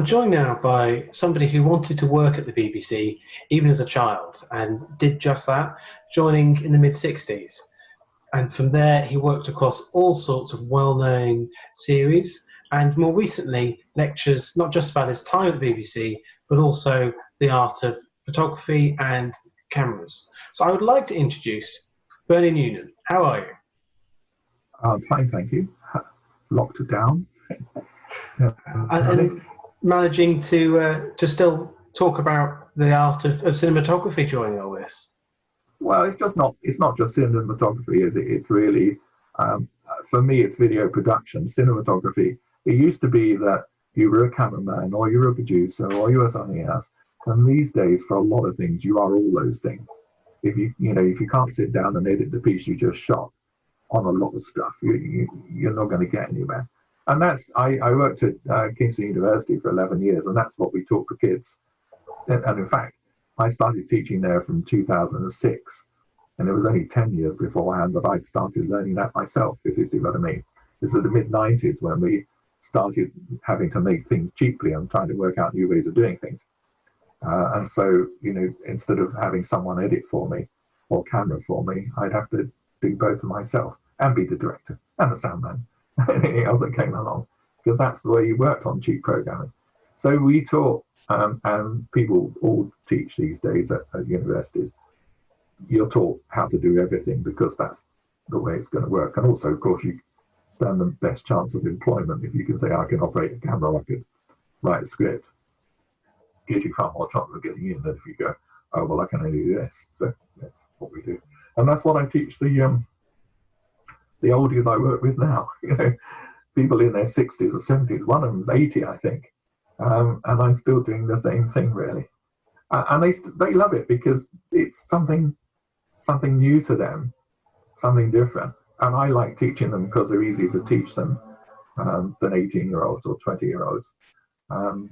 I'm joined now by somebody who wanted to work at the BBC even as a child and did just that, joining in the mid-60s. And from there, he worked across all sorts of well-known series and more recently lectures not just about his time at the BBC, but also the art of photography and cameras. So I would like to introduce Bernie Newman. How are you? Fine, thank you. Locked it down. And managing to still talk about the art of cinematography during all this. Well, it's not just cinematography, is it? It's really, for me, it's video production. Cinematography, it used to be that you were a cameraman or you were a producer or you were something else. And these days, for a lot of things, you are all those things. If you can't sit down and edit the piece you just shot on a lot of stuff, you're not going to get anywhere. And I worked at Kingston University for 11 years, and that's what we taught for kids. And in fact, I started teaching there from 2006, and it was only 10 years beforehand that I'd started learning that myself, if you see what I mean. It's in the mid-90s when we started having to make things cheaply and trying to work out new ways of doing things. And so, instead of having someone edit for me or camera for me, I'd have to do both of myself and be the director and the sound man. Anything else that came along, because that's the way you worked on cheap programming. So we taught, and people all teach these days at universities, you're taught how to do everything because that's the way it's going to work. And also, of course, you stand the best chance of employment if you can say, I can operate a camera, I could write a script. Gives you far more chance of getting in than if you go, oh, well, I can only do this. So that's what we do. And that's what I teach the oldies I work with now, people in their 60s or 70s. One of them's 80, I think, and I'm still doing the same thing, really. And they love it because it's something new to them, something different. And I like teaching them because they're easier to teach them than 18-year-olds or 20-year-olds,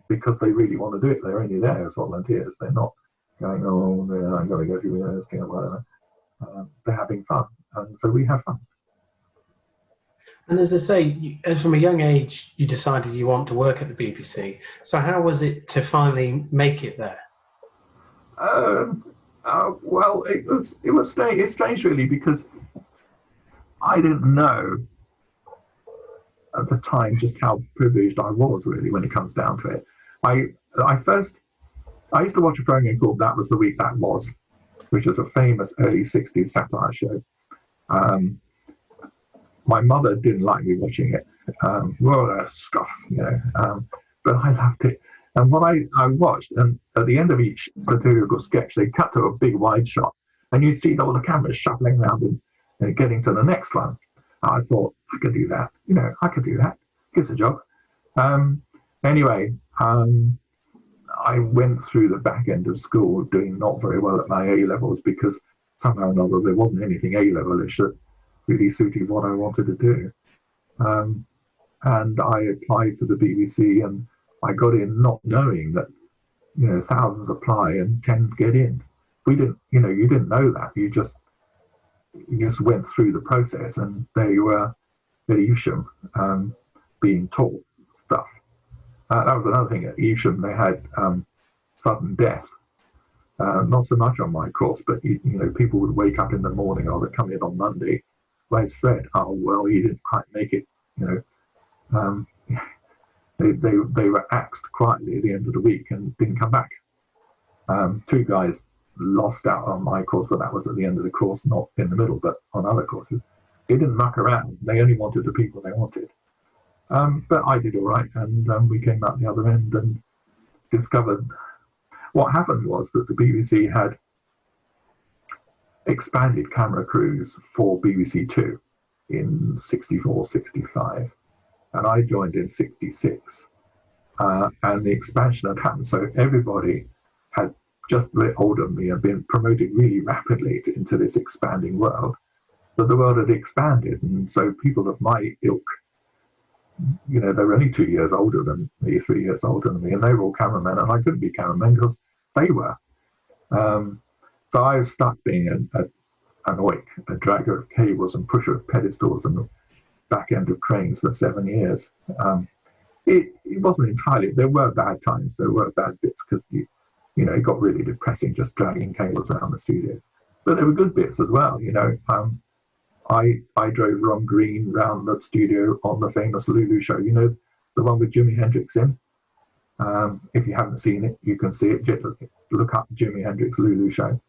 because they really want to do it. They're only there as volunteers. They're not going, oh, yeah, I'm going to go to university or whatever. They're having fun, and so we have fun. And as I say, as from a young age, you decided you want to work at the BBC. So how was it to finally make it there? Well, it's strange really, because I didn't know at the time just how privileged I was really when it comes down to it. I used to watch a program called That Was the Week That Was, which is a famous early 60s satire show. My mother didn't like me watching it. Well, that stuff, but I loved it. And what I watched, and at the end of each satirical sketch, they cut to a big wide shot, and you'd see all the cameras shuffling around and getting to the next one. I thought, I could do that. I could do that. It's a job. Anyway, I went through the back end of school doing not very well at my A-levels because somehow or another there wasn't anything A-levelish that really suited what I wanted to do. And I applied for the BBC, and I got in not knowing that, thousands apply and 10 get in. We didn't, you didn't know that. You just went through the process, and there you were at Evesham, being taught stuff. That was another thing at Evesham. They had sudden death. Not so much on my course, but people would wake up in the morning, or they'd come in on Monday. Where's Fred? Oh, well, he didn't quite make it. They were axed quietly at the end of the week and didn't come back. 2 guys lost out on my course, but that was at the end of the course, not in the middle, but on other courses. They didn't muck around. They only wanted the people they wanted. But I did all right, and we came out the other end and discovered what happened was that the BBC had expanded camera crews for BBC Two in 64, 65, and I joined in 66, and the expansion had happened, so everybody had just a bit older than me and been promoted really rapidly into this expanding world, but the world had expanded, and so people of my ilk, they were only 2 years older than me, 3 years older than me, and they were all cameramen, and I couldn't be cameramen because they were. So I was stuck being an oik, a dragger of cables and pusher of pedestals and the back end of cranes for 7 years. it wasn't entirely. There were bad times. There were bad bits because it got really depressing just dragging cables around the studios. But there were good bits as well. I drove Ron Green round the studio on the famous Lulu show. The one with Jimi Hendrix in. If you haven't seen it, you can see it. Look up Jimi Hendrix Lulu show.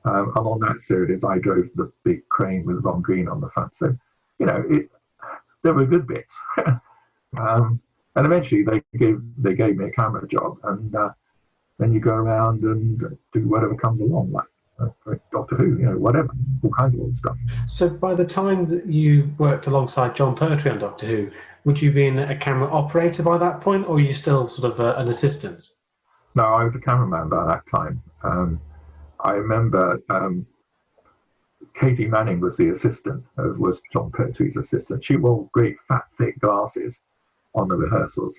And on that series, I drove the big crane with Ron Green on the front. So, there were good bits. And eventually they gave me a camera job, and then you go around and do whatever comes along, like Doctor Who, whatever, all kinds of old stuff. So by the time that you worked alongside John Pertwee on Doctor Who, would you be a camera operator by that point, or were you still sort of an assistant? No, I was a cameraman by that time. I remember Katie Manning was the assistant, was John Pertwee's assistant. She wore great fat, thick glasses on the rehearsals,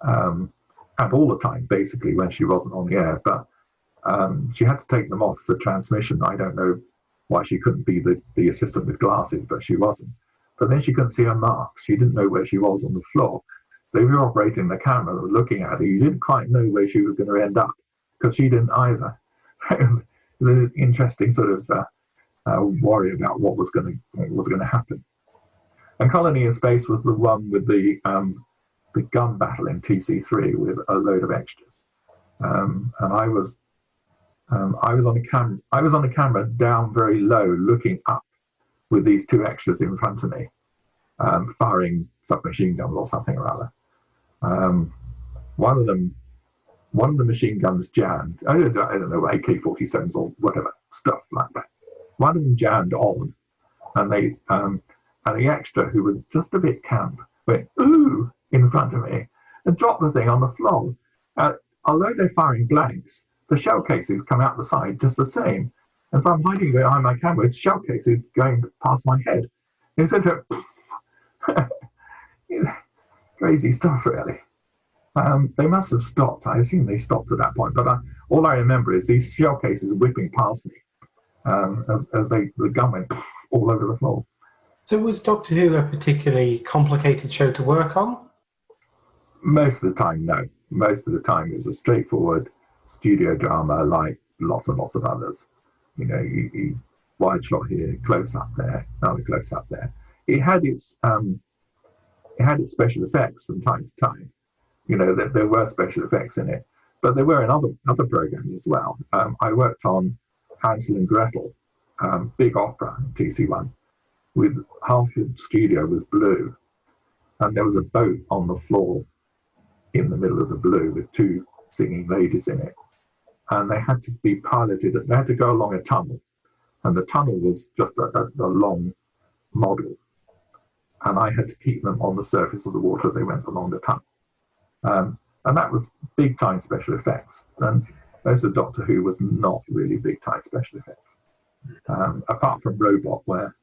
and all the time, basically, when she wasn't on the air. But she had to take them off for transmission. I don't know why she couldn't be the assistant with glasses, but she wasn't. But then she couldn't see her marks. She didn't know where she was on the floor. So if you're operating the camera and looking at her, you didn't quite know where she was going to end up, because she didn't either. It was an interesting sort of worry about what was going to happen. And Colony in Space was the one with the gun battle in TC3 with a load of extras. And I was on the camera down very low, looking up with these two extras in front of me, firing submachine guns or something or other. One of the machine guns jammed. I don't know, AK-47s or whatever, stuff like that. One of them jammed on, and the extra, who was just a bit camp, went ooh in front of me and dropped the thing on the floor. Although they're firing blanks, the shell cases come out the side just the same. And so I'm hiding behind my camera with shell cases going past my head. It's sort of crazy stuff, really. They must have stopped. I assume they stopped at that point. But all I remember is these shell cases whipping past me as the gun went all over the floor. So was Doctor Who a particularly complicated show to work on? Most of the time, no. Most of the time it was a straightforward studio drama like lots and lots of others. You wide shot here, close up there, another close up there. It had its special effects from time to time. There were special effects in it, but there were in other programs as well. I worked on Hansel and Gretel, big opera, TC1, with half the studio was blue, and there was a boat on the floor in the middle of the blue with two singing ladies in it, and they had to be piloted. They had to go along a tunnel, and the tunnel was just a long model, and I had to keep them on the surface of the water as they went along the tunnel. And that was big time special effects. And most of Doctor Who was not really big time special effects, apart from Robot, where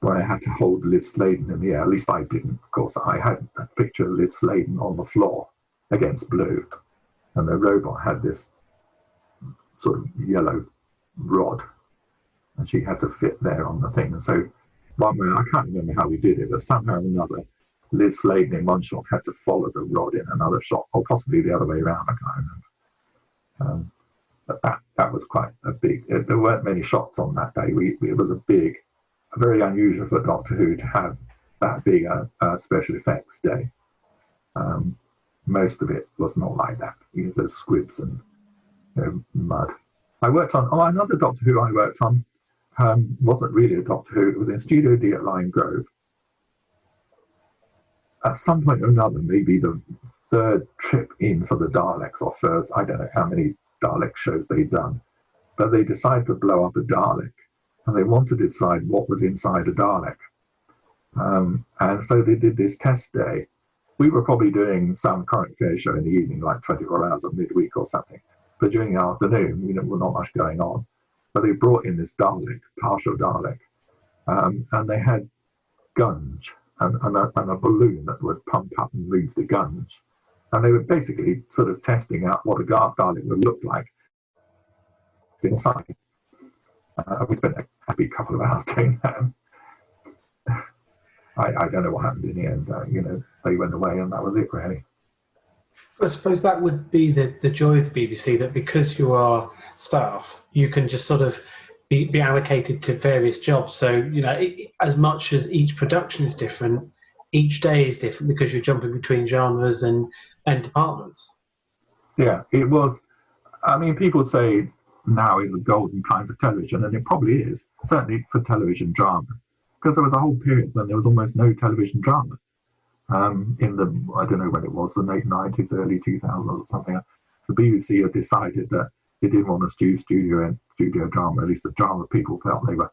I had to hold Liz Sladen in the air. At least I didn't, of course. I had a picture of Liz Sladen on the floor against blue, and the robot had this sort of yellow rod, and she had to fit there on the thing. And so one way, I can't remember how we did it, but somehow or another, Liz Sladen in one shot had to follow the rod in another shot, or possibly the other way around, I can't remember. But that was quite a big, there weren't many shots on that day. It was very unusual for Doctor Who to have that big a special effects day. Most of it was not like that. There's squibs and mud. I worked on, another Doctor Who I worked on wasn't really a Doctor Who, it was in Studio D at Lime Grove. At some point or another, maybe the third trip in for the Daleks, or first, I don't know how many Dalek shows they'd done, but they decided to blow up a Dalek, and they wanted to decide what was inside a Dalek. And so they did this test day. We were probably doing some current affairs show in the evening, like 24 hours of midweek or something. But during the afternoon, there was not much going on. But they brought in this Dalek, partial Dalek, and they had guns and a balloon that would pump up and move the guns. And they were basically sort of testing out what a Dalek would look like inside. We spent a happy couple of hours doing that. I don't know what happened in the end. They went away, and that was it, really. I suppose that would be the joy of the BBC, that because you are staff, you can just sort of be allocated to various jobs. So, as much as each production is different, each day is different because you're jumping between genres and departments. Yeah, it was. I mean, people say now is a golden time for television, and it probably is, certainly for television drama, because there was a whole period when there was almost no television drama. In the, I don't know when it was, the late 90s, early 2000s or something, the BBC had decided that they didn't want to do studio drama. At least the drama people felt they were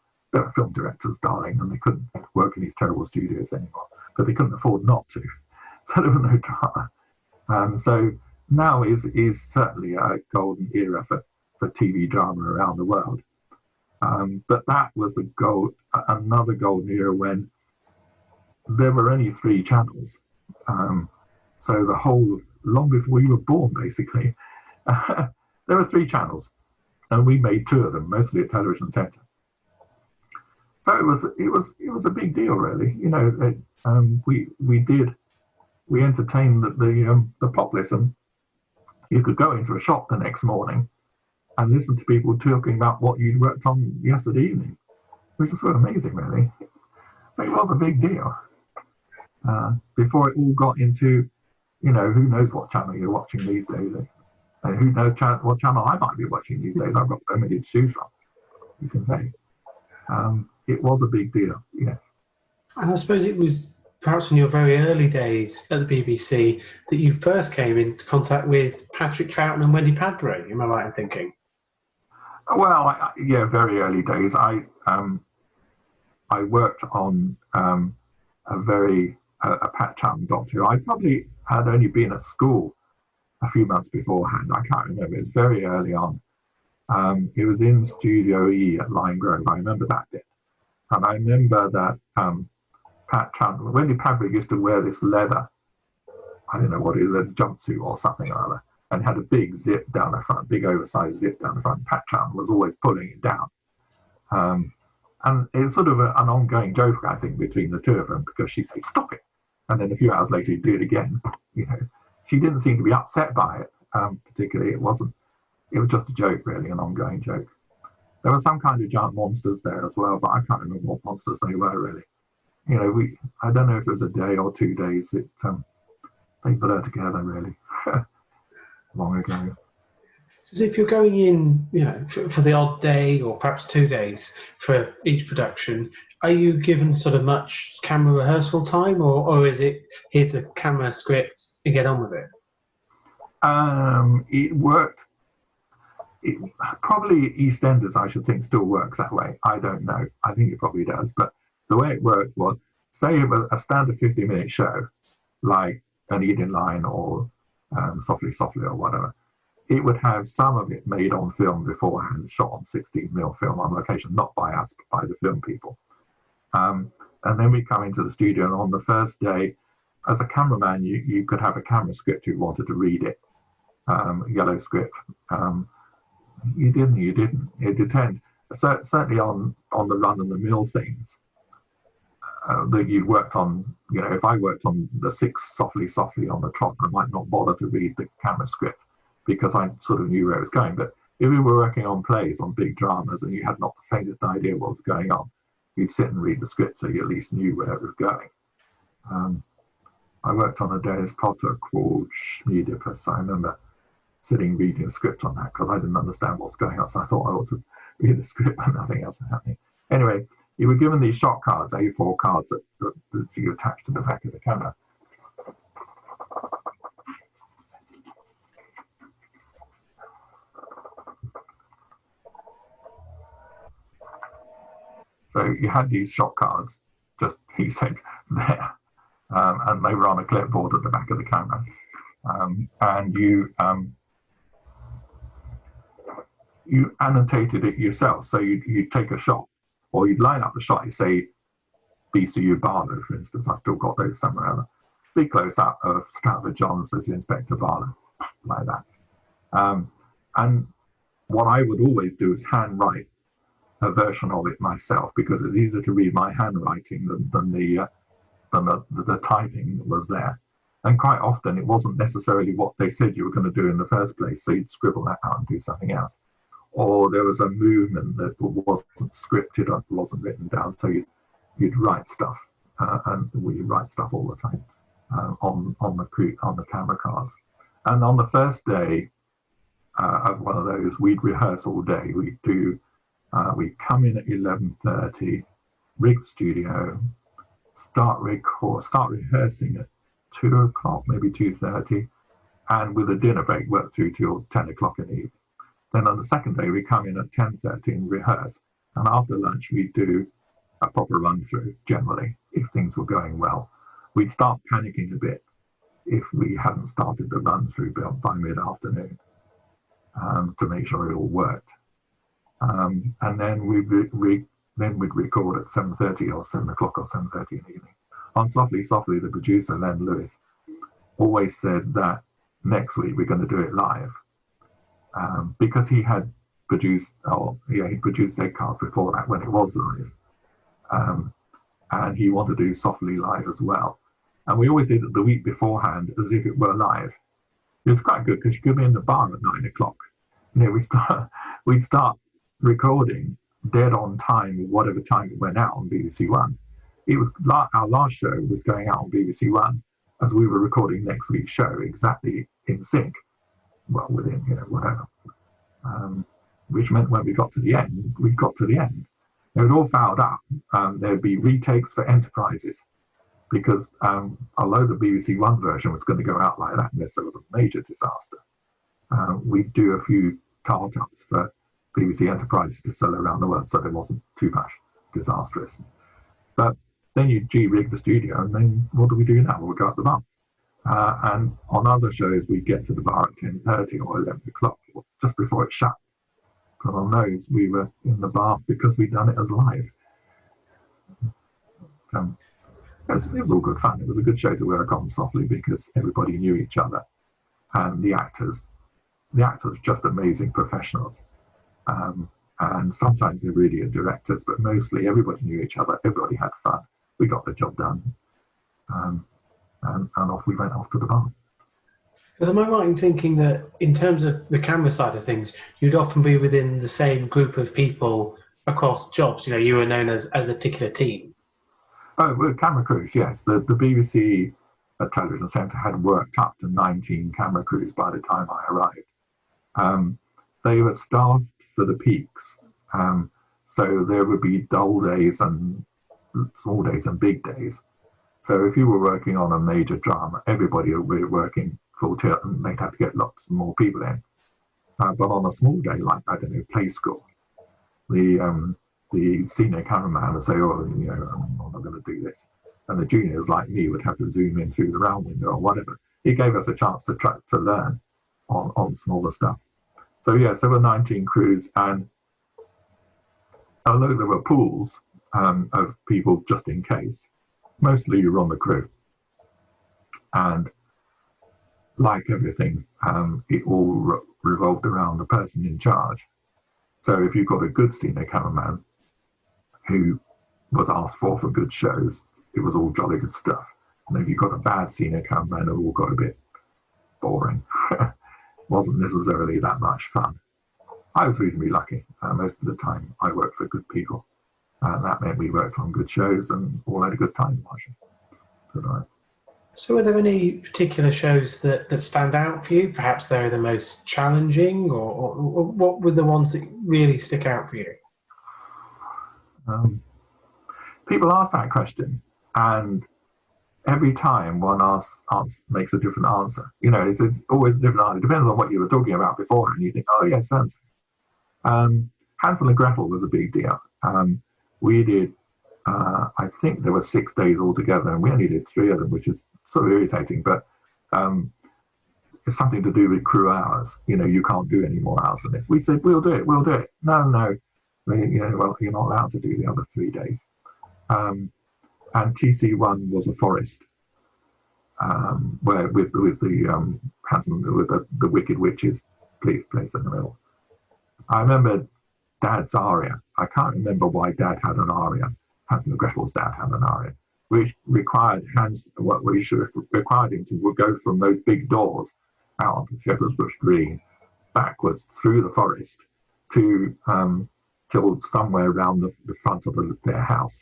film directors, darling, and they couldn't work in these terrible studios anymore. But they couldn't afford not to, so there was no drama. So now is certainly a golden era for TV drama around the world. But that was another golden era when there were only 3 channels. So the whole, long before you were born, basically, there were 3 channels, and we made 2 of them, mostly at Television Centre. So it was a big deal, really. We entertained the populace, and you could go into a shop the next morning and listen to people talking about what you'd worked on yesterday evening, which was sort of amazing, really. But it was a big deal. Before it all got into, who knows what channel you're watching these days, and who knows what channel I might be watching these days. I've got so many to choose from, you can say. It was a big deal, yes. And I suppose it was perhaps in your very early days at the BBC that you first came into contact with Patrick Troughton and Wendy Padbury. Am I right in thinking? Well, very early days. I worked on a Pat Troughton doctor. I probably had only been at school a few months beforehand. I can't remember. It was very early on. It was in Studio E at Lime Grove. I remember that bit. And I remember that Pat Troughton, Wendy Padbury used to wear this leather, I don't know what it is, a jumpsuit or something or other, and had a big zip down the front, big oversized zip down the front. Pat Troughton was always pulling it down. And it was sort of an ongoing joke, I think, between the 2 of them, because she'd say, "Stop it." And then a few hours later, he'd do it again. She didn't seem to be upset by it, particularly. It was just a joke, really, an ongoing joke. There were some kind of giant monsters there as well, but I can't remember what monsters they were, really. I don't know if it was a day or 2 days. They blur together, really, long ago. Because if you're going in, for the odd day or perhaps 2 days for each production, are you given sort of much camera rehearsal time, or is it here's a camera script and get on with it? It worked. Probably EastEnders, I should think, still works that way. I don't know. I think it probably does. But the way it worked was, say it was a standard 50-minute show, like An Evening Line or Softly Softly or whatever. It would have some of it made on film beforehand, shot on 16mm film on location, not by us, but by the film people. And then we come into the studio, and on the first day, as a cameraman, you could have a camera script if you wanted to read it, yellow script. You didn't. It depends. So, certainly on the run-of-the-mill things that you worked on, if I worked on the 6 Softly Softly on the trot, I might not bother to read the camera script because I sort of knew where it was going. But if we were working on plays, on big dramas, and you had not the faintest idea what was going on, you'd sit and read the script so you at least knew where it was going. I worked on a Dennis Potter called Schmiedipus. I remember sitting reading a script on that because I didn't understand what was going on, so I thought I ought to read the script, but nothing else was happening. Anyway, you were given these shot cards, A4 cards that you attached to the back of the camera. So you had these shot cards, just he said there, and they were on a clipboard at the back of the camera, and you annotated it yourself. So you'd take a shot, or you'd line up the shot. You say BCU Barlow, for instance. I've still got those somewhere. Other. Big close up of Stratford Johns as Inspector Barlow, like that. And what I would always do is handwrite a version of it myself, because it's easier to read my handwriting than and the typing was there. And quite often it wasn't necessarily what they said you were going to do in the first place, so you'd scribble that out and do something else. Or there was a movement that wasn't scripted or wasn't written down, so you'd write stuff, and we write stuff all the time on the camera cards. And on the first day of one of those, we'd rehearse all day. We'd come in at 11:30, rig the studio, start rehearsing at 2 o'clock, maybe 2:30, and with a dinner break, work through till 10 o'clock in the evening. Then on the second day, we come in at 10:30 and rehearse. And after lunch, we'd do a proper run through, generally, if things were going well. We'd start panicking a bit if we hadn't started the run through by mid-afternoon to make sure it all worked. And then we'd record at 7:30 or 7 o'clock or 7:30 in the evening. On Softly, Softly, the producer, Len Lewis, always said that next week we're going to do it live. Because he had produced, he produced Eggcast before that when it was live. And he wanted to do Softly live as well. And we always did it the week beforehand as if it were live. It was quite good because you could be in the bar at 9 o'clock. We'd start recording dead on time, whatever time it went out on BBC One. It was our last show was going out on BBC One as we were recording next week's show exactly in sync. Well, within, whatever. Which meant when we got to the end, we got to the end. It was all fouled up. There'd be retakes for Enterprises because although the BBC One version was going to go out like that unless there was a major disaster, we'd do a few card-ups for BBC Enterprises to sell around the world so there wasn't too much disastrous. But then you G-rig the studio and then what do we do now? Well, we go up the bar. And on other shows, we get to the bar at 10:30 or 11 o'clock, just before it shut. But on those, we were in the bar because we'd done it as live. It was all good fun. It was a good show to work on Softly because everybody knew each other. And the actors just amazing professionals. And sometimes they're really good directors, but mostly everybody knew each other. Everybody had fun. We got the job done. And off we went off to the bar. Because am I right in thinking that in terms of the camera side of things, you'd often be within the same group of people across jobs? You were known as a particular team. Oh, well, camera crews, yes. The BBC Television Centre had worked up to 19 camera crews by the time I arrived. They were staffed for the peaks. So there would be dull days and small days and big days. So if you were working on a major drama, everybody would be working full tilt and they'd have to get lots more people in. But on a small day, like, I don't know, play school, the senior cameraman would say, I'm not going to do this. And the juniors like me would have to zoom in through the round window or whatever. It gave us a chance to learn on smaller stuff. So yes, there were 19 crews, and although there were pools of people just in case, mostly you were on the crew. And like everything, it all revolved around the person in charge. So if you've got a good senior cameraman who was asked for good shows, it was all jolly good stuff. And if you've got a bad senior cameraman, it all got a bit boring. Wasn't necessarily that much fun. I was reasonably lucky. Most of the time I worked for good people. And that meant we worked on good shows and all had a good time watching. So were there any particular shows that stand out for you? Perhaps they're the most challenging, or what were the ones that really stick out for you? People ask that question, and every time one makes a different answer. It's always a different answer. It depends on what you were talking about before, and you think, oh yes, Hansel and Gretel was a big deal. We did, I think there were 6 days altogether, and we only did 3 of them, which is sort of irritating, but it's something to do with crew hours. You can't do any more hours than this. We said, we'll do it. No. Well, you're not allowed to do the other 3 days. And TC1 was a forest, where with the Hansel, with the wicked witches, please place in the middle. I remember Dad's aria. I can't remember why Dad had an aria. Hansel and Gretel's dad had an aria, which required required him to go from those big doors out onto Shepherd's Bush Green, backwards through the forest to till somewhere around the front of their house,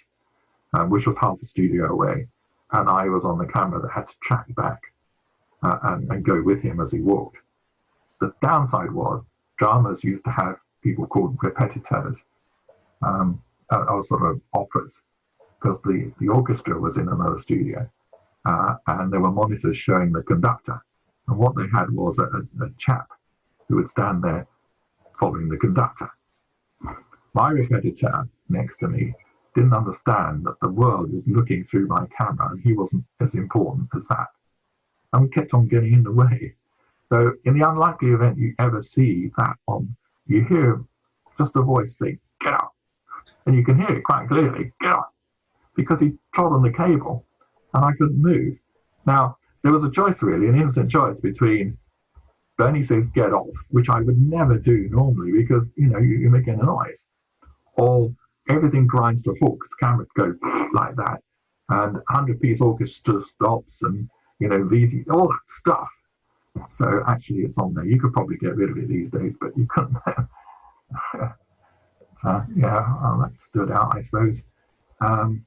which was half a studio away. And I was on the camera that had to track back and go with him as he walked. The downside was dramas used to have people called repetiteurs, or sort of operas, because the orchestra was in another studio, and there were monitors showing the conductor. And what they had was a chap who would stand there following the conductor. My repetiteur next to me didn't understand that the world was looking through my camera and he wasn't as important as that. And we kept on getting in the way. So in the unlikely event you ever see that on, you hear just a voice say, "Get up." And you can hear it quite clearly, "Get up," because he trod on the cable and I couldn't move. Now, there was a choice really, an instant choice between Bernie says "get off," which I would never do normally because, you know, you're making a noise, or everything grinds to a halt because cameras go like that, and 100-piece orchestra stops, and, you know, VT, all that stuff. So actually it's on there. You could probably get rid of it these days, but you couldn't. So yeah, that stood out, I suppose.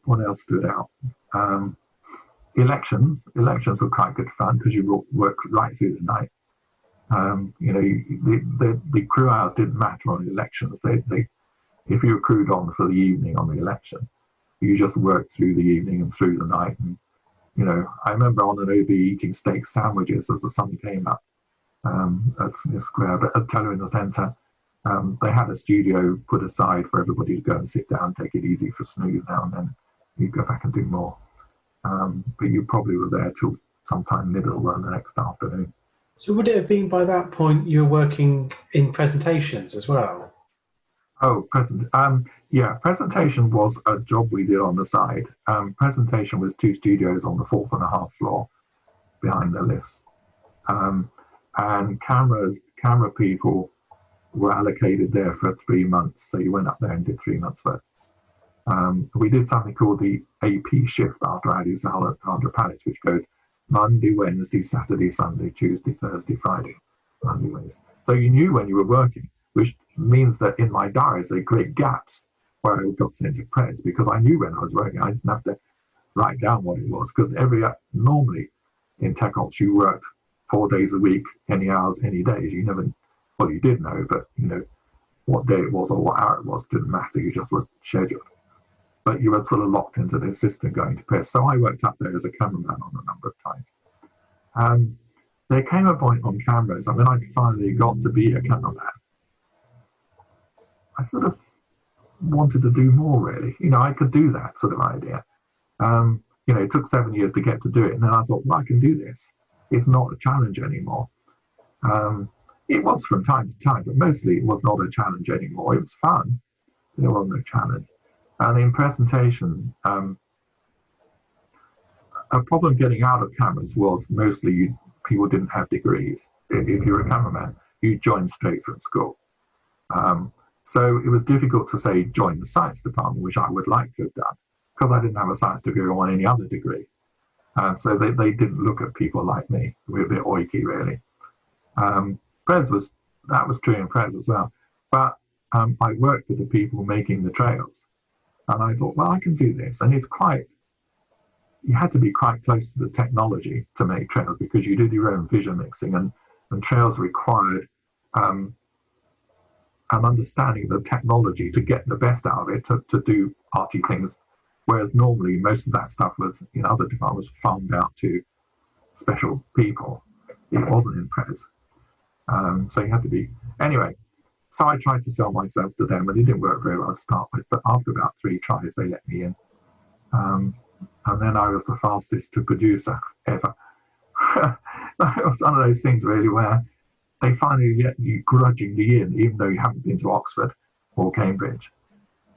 What else stood out? Elections were quite good fun because you worked right through the night. You know, the crew hours didn't matter on elections. If you were crewed on for the evening on the election, you just worked through the evening and through the night. And, you know, I remember on an OB eating steak sandwiches as the sun came up at Smith Square, but at Television Centre, they had a studio put aside for everybody to go and sit down, take it easy for snooze now and then. You go back and do more. But you probably were there till sometime middle of the next afternoon. So would it have been by that point you were working in presentations as well? Oh, presentation was a job we did on the side. Presentation was 2 studios on the 4th and a half floor behind the lifts. And camera people were allocated there for 3 months. So you went up there and did 3 months work. We did something called the AP shift after Alexandra Palace, which goes Monday, Wednesday, Saturday, Sunday, Tuesday, Thursday, Friday, Monday, Wednesday. So you knew when you were working, which means that in my diaries they create gaps where I got sent to press because I knew when I was working. I didn't have to write down what it was because normally in tech ops you worked 4 days a week, any hours, any days. You never, well, you did know, but you know what day it was or what hour it was didn't matter. You just were scheduled. But you were sort of locked into the system going to press. So I worked up there as a cameraman on a number of times. And there came a point on cameras, and when I finally got to be a cameraman, I sort of wanted to do more, really. You know, I could do that sort of idea. You know, it took 7 years to get to do it, and then I thought, well, I can do this. It's not a challenge anymore. It was from time to time, but mostly it was not a challenge anymore. It was fun. There was no challenge. And in presentation, a problem getting out of cameras was mostly people didn't have degrees. If you were a cameraman, you joined straight from school. So it was difficult to say join the science department, which I would like to have done, because I didn't have a science degree or any other degree. So they didn't look at people like me. We were a bit oiky, really. That was true in Prez as well. But I worked with the people making the trails. And I thought, well, I can do this. And it's you had to be quite close to the technology to make trails because you did your own vision mixing, and trails required an understanding of the technology to get the best out of it, to do arty things. Whereas normally most of that stuff was in other departments farmed out to special people. It wasn't in Prez. So you had to be, anyway. So I tried to sell myself to them, and it didn't work very well to start with. But after about 3 tries, they let me in. And then I was the fastest to producer ever. It was one of those things, really, where they finally let you grudgingly in, even though you haven't been to Oxford or Cambridge.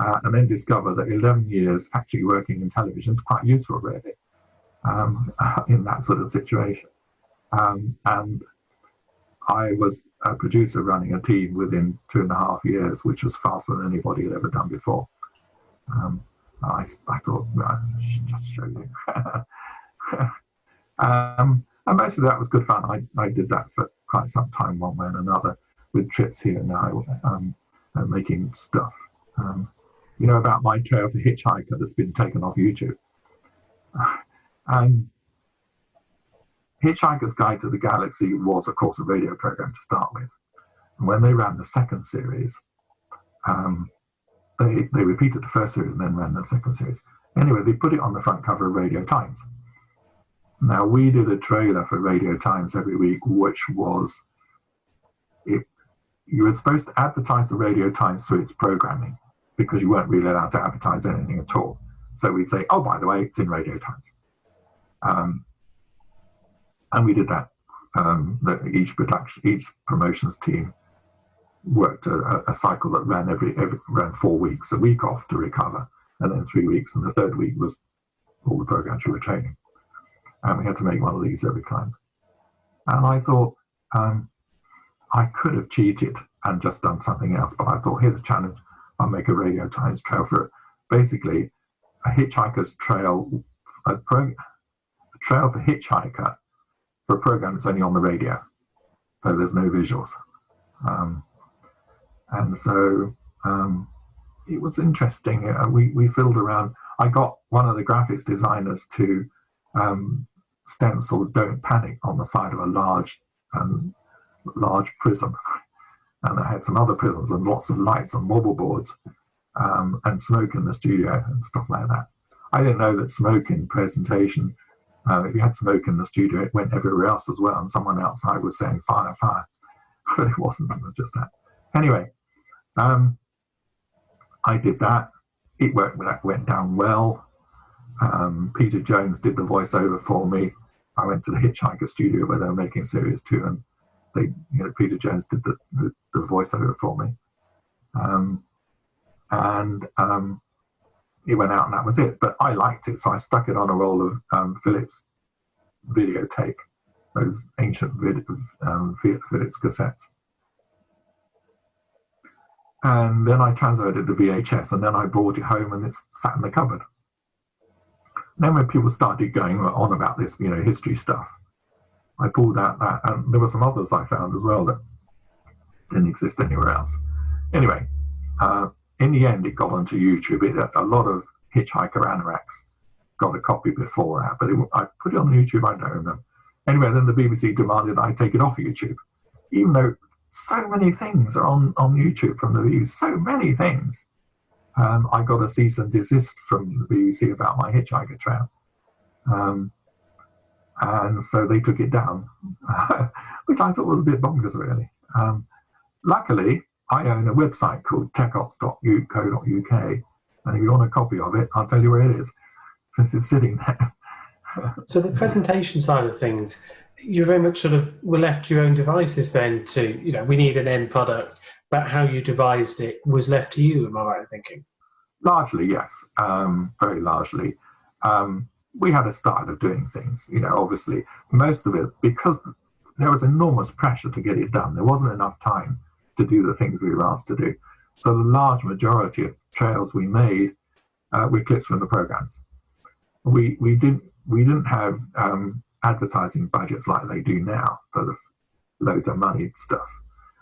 And then discover that 11 years actually working in television is quite useful, really, in that sort of situation. And I was a producer running a team within 2.5 years, which was faster than anybody had ever done before. I thought, well, I should just show you. And most of that was good fun. I did that for quite some time, one way and another, with trips here and now, and making stuff. You know about my trail for Hitchhiker that's been taken off YouTube. And Hitchhiker's Guide to the Galaxy was, of course, a radio program to start with. And when they ran the second series, they repeated the first series and then ran the second series. Anyway, they put it on the front cover of Radio Times. Now, we did a trailer for Radio Times every week, which was, you were supposed to advertise the Radio Times through its programming, because you weren't really allowed to advertise anything at all. So we'd say, oh, by the way, it's in Radio Times. And we did that. Each promotions team worked a cycle that ran 4 weeks, a week off to recover, and then 3 weeks, and the third week was all the programs you were training. And we had to make one of these every time. And I thought I could have cheated and just done something else, but I thought, here's a challenge. I'll make a Radio Times trail for basically a hitchhiker's trail, a trail for Hitchhiker for a program that's only on the radio. So there's no visuals. And so it was interesting. We filled around. I got one of the graphics designers to stencil "Don't Panic" on the side of a large prism. And I had some other prisms and lots of lights and wobble boards and smoke in the studio and stuff like that. I didn't know that smoke in presentation, if you had smoke in the studio, it went everywhere else as well. And someone outside was saying, fire, fire. But it wasn't, it was just that. Anyway, I did that. That went down well. Peter Jones did the voiceover for me. I went to the Hitchhiker studio where they were making series 2, and Peter Jones did the voiceover for me. It went out and that was it. But I liked it, so I stuck it on a roll of Philips videotape, those ancient Philips cassettes. And then I transferred it to VHS, and then I brought it home, and it's sat in the cupboard. Then when people started going on about this, history stuff, I pulled out that, and there were some others I found as well that didn't exist anywhere else. Anyway, in the end, it got onto YouTube. A lot of Hitchhiker anoraks got a copy before that, but I put it on YouTube, I don't remember. Anyway, then the BBC demanded I take it off YouTube, even though so many things are on YouTube from the BBC, so many things. I got a cease and desist from the BBC about my Hitchhiker trail. And so they took it down, which I thought was a bit bonkers, really. Luckily, I own a website called techops.co.uk, and if you want a copy of it, I'll tell you where it is, since it's sitting there. So the presentation side of things, you very much sort of were left to your own devices then to, we need an end product, but how you devised it was left to you, am I right in thinking? Largely, yes, very largely. We had a style of doing things, obviously. Most of it, because there was enormous pressure to get it done. There wasn't enough time to do the things we were asked to do. So the large majority of trails we made were clips from the programs. We didn't have advertising budgets like they do now for the loads of money stuff.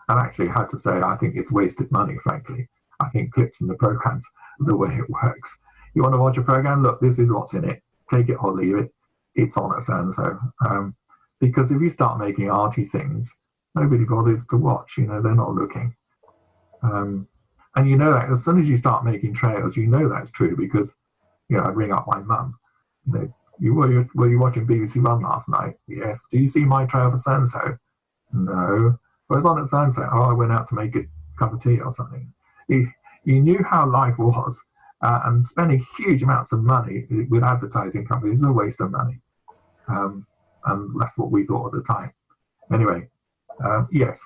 And actually, I have to say, I think it's wasted money, frankly. I think clips from the programs, the way it works. You want to watch a program? Look, this is what's in it. Take it or leave it. It's on at so-and-so. Because if you start making arty things, nobody bothers to watch. They're not looking. And that as soon as you start making trails, that's true because, I ring up my mum. Were you watching BBC One last night? Yes. Do you see my trail for so-and-so? No. Well, it's on at so-and-so. Oh, I went out to make a cup of tea or something. You knew how life was, and spending huge amounts of money with advertising companies is a waste of money. And that's what we thought at the time. Anyway, yes.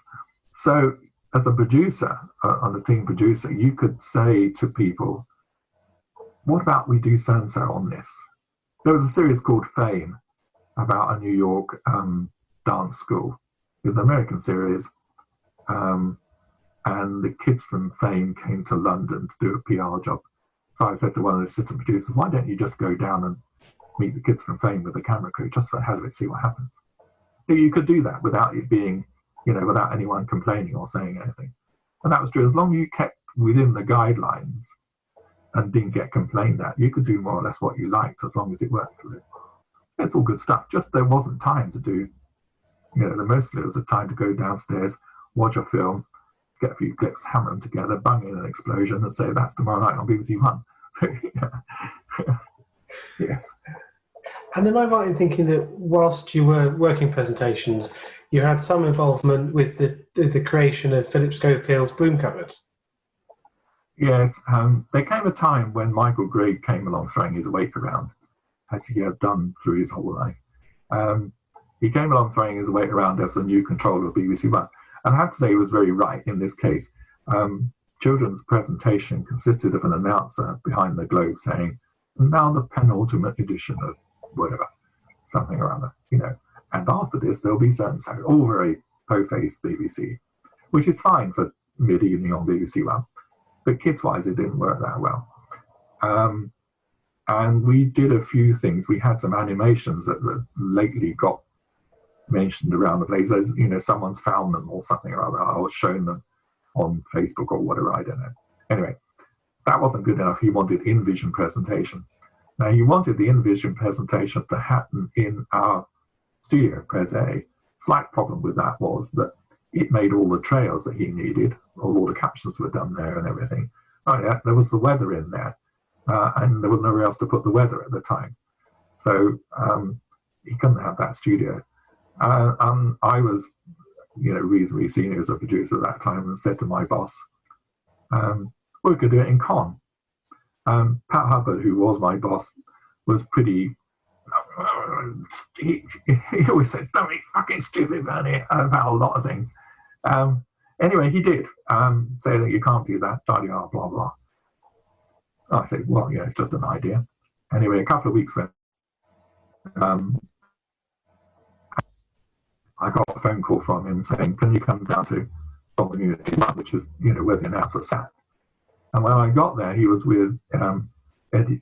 So as a producer, on a team producer, you could say to people, what about we do so-and-so on this? There was a series called Fame about a New York dance school. It was an American series. And the kids from Fame came to London to do a PR job. So I said to one of the assistant producers, why don't you just go down and meet the kids from Fame with the camera crew, just for the hell of it, see what happens. You could do that without it being, without anyone complaining or saying anything. And that was true. As long as you kept within the guidelines and didn't get complained at, you could do more or less what you liked as long as it worked for it. It's all good stuff. Just there wasn't time to do, mostly it was a time to go downstairs, watch a film, get a few clips, hammer them together, bang in an explosion and say, that's tomorrow night on BBC One. Yes. And am I right in thinking that whilst you were working presentations, you had some involvement with the creation of Philip Schofield's Broom cupboards? Yes, there came a time when Michael Gregg came along throwing his weight around, as he has done through his whole life. He came along throwing his weight around as the new controller of BBC One. And I have to say he was very right in this case. Children's presentation consisted of an announcer behind the globe saying, now the penultimate edition of whatever, something or other, and after this there'll be so-and-so, all very po-faced BBC, which is fine for mid-evening on BBC One, but kids-wise it didn't work that well. And we did a few things. We had some animations that lately got mentioned around the place as, someone's found them or something or other. I was showing them on Facebook or whatever, I don't know. Anyway, that wasn't good enough. He wanted in-vision presentation. Now, he wanted the in-vision presentation to happen in our studio, Pres A. Slight problem with that was that it made all the trails that he needed, all the captions were done there and everything. Oh yeah, there was the weather in there, and there was nowhere else to put the weather at the time. So he couldn't have that studio. I was, reasonably senior as a producer at that time and said to my boss, we could do it in Con. Pat Hubbard, who was my boss, was pretty, he always said, don't be fucking stupid, Bernie, about a lot of things. Anyway, he did say that you can't do that, blah, blah, blah. I said, well, it's just an idea. Anyway, a couple of weeks went, I got a phone call from him saying, can you come down to Community, which is, where the announcer sat. And when I got there, he was with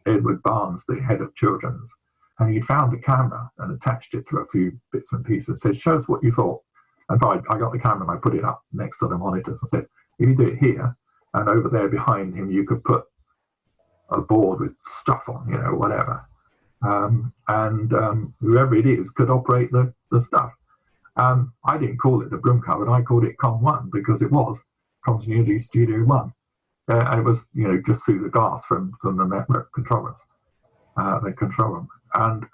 Edward Barnes, the head of children's, and he'd found the camera and attached it to a few bits and pieces, said, show us what you thought. And so I got the camera and I put it up next to the monitors and said, if you do it here, and over there behind him, you could put a board with stuff on, whatever. And whoever it is could operate the stuff. I didn't call it the Broom cupboard, I called it Com 1 because it was Continuity Studio 1. It was, just through the glass from the network controllers, the control room. And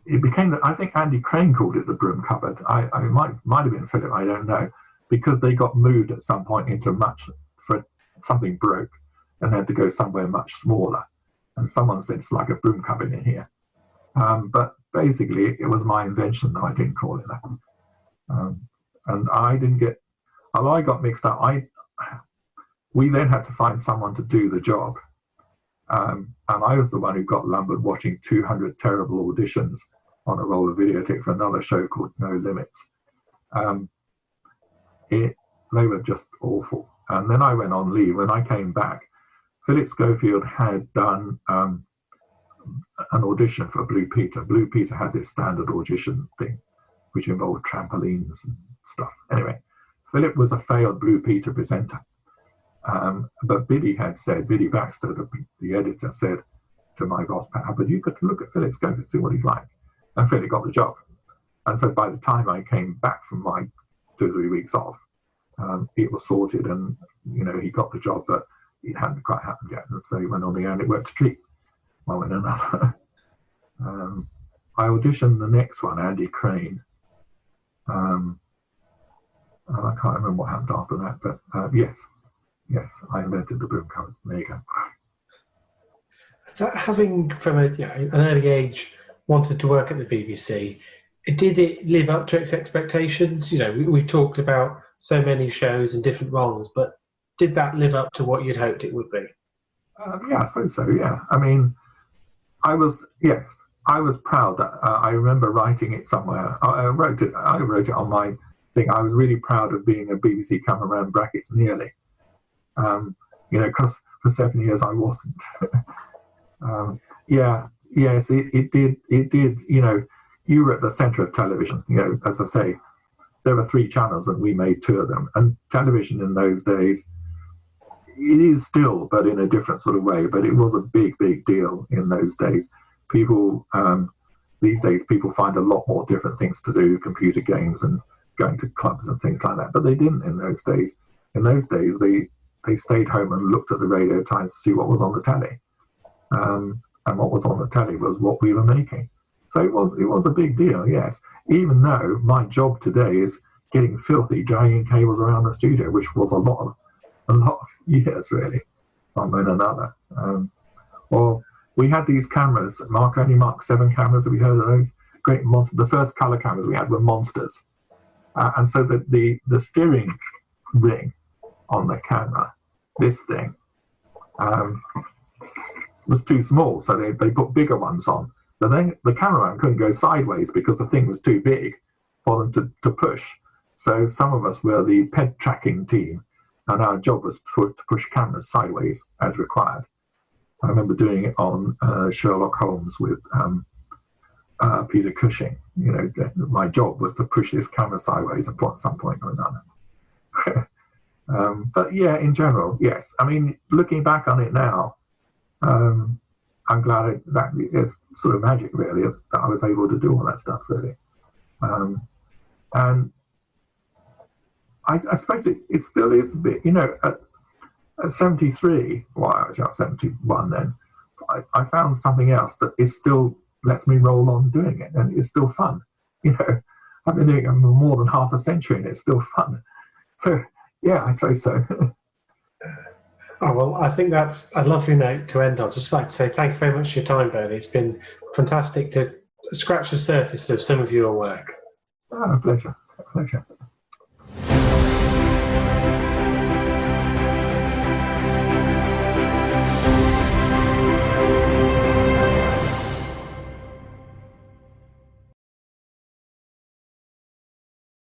it became, I think Andy Crane called it the Broom cupboard. I might have been Philip, I don't know, because they got moved at some point into something broke and had to go somewhere much smaller. And someone said it's like a broom cupboard in here. But basically, it was my invention, though I didn't call it that. And I didn't get, although I got mixed up, we then had to find someone to do the job. And I was the one who got lumbered watching 200 terrible auditions on a roll of videotape for another show called No Limits. They were just awful. And then I went on leave. When I came back, Philip Schofield had done an audition for Blue Peter. Blue Peter had this standard audition thing, which involved trampolines and stuff. Anyway, Philip was a failed Blue Peter presenter. But Biddy Baxter, the editor, said to my boss, Pat Hubbard, you could look at Philip Schofield and see what he's like. And Philip got the job. And so by the time I came back from my 2 or 3 weeks off, it was sorted and, he got the job, but it hadn't quite happened yet. And so he went on the air and it worked a treat. One way and another. I auditioned the next one, Andy Crane. I can't remember what happened after that, but yes, I invented the Broom cupboard. There you go. So having from an early age wanted to work at the BBC, did it live up to its expectations? We talked about so many shows and different roles, but did that live up to what you'd hoped it would be? Yeah, I suppose so, yeah. I mean, I was proud that I remember writing it somewhere. I wrote it on my thing. I was really proud of being a BBC cameraman brackets nearly. because for 7 years I wasn't. Yes, it did. You were at the centre of television. As I say, there were 3 channels and we made 2 of them. And television in those days, it is still, but in a different sort of way. But it was a big, big deal in those days. People, these days, people find a lot more different things to do, computer games and going to clubs and things like that. But they didn't in those days. In those days, they stayed home and looked at the Radio Times to see what was on the telly. And what was on the telly was what we were making. So it was a big deal, yes. Even though my job today is getting filthy, dragging cables around the studio, which was a lot of years really, one way and another. Or we had these cameras, Mark 7 cameras. Have you heard of those? Great monsters. The first colour cameras we had were monsters, and so the steering ring on the camera, this thing, was too small, so they put bigger ones on. But then the cameraman couldn't go sideways because the thing was too big for them to push. So some of us were the ped tracking team, and our job was to push cameras sideways as required. I remember doing it on Sherlock Holmes with Peter Cushing. My job was to push this camera sideways at some point or another. But yeah, in general, yes. I mean, looking back on it now, I'm glad that it's sort of magic, really, that I was able to do all that stuff, really. And I suppose it still is a bit, at 73, well, I was just 71 then, I found something else that is still lets me roll on doing it, and it's still fun. I've been doing it for more than half a century, and it's still fun. So, yeah, I suppose so. Oh, well, I think that's a lovely note to end on. So I'd just like to say thank you very much for your time, Bernie. It's been fantastic to scratch the surface of some of your work. Oh, pleasure.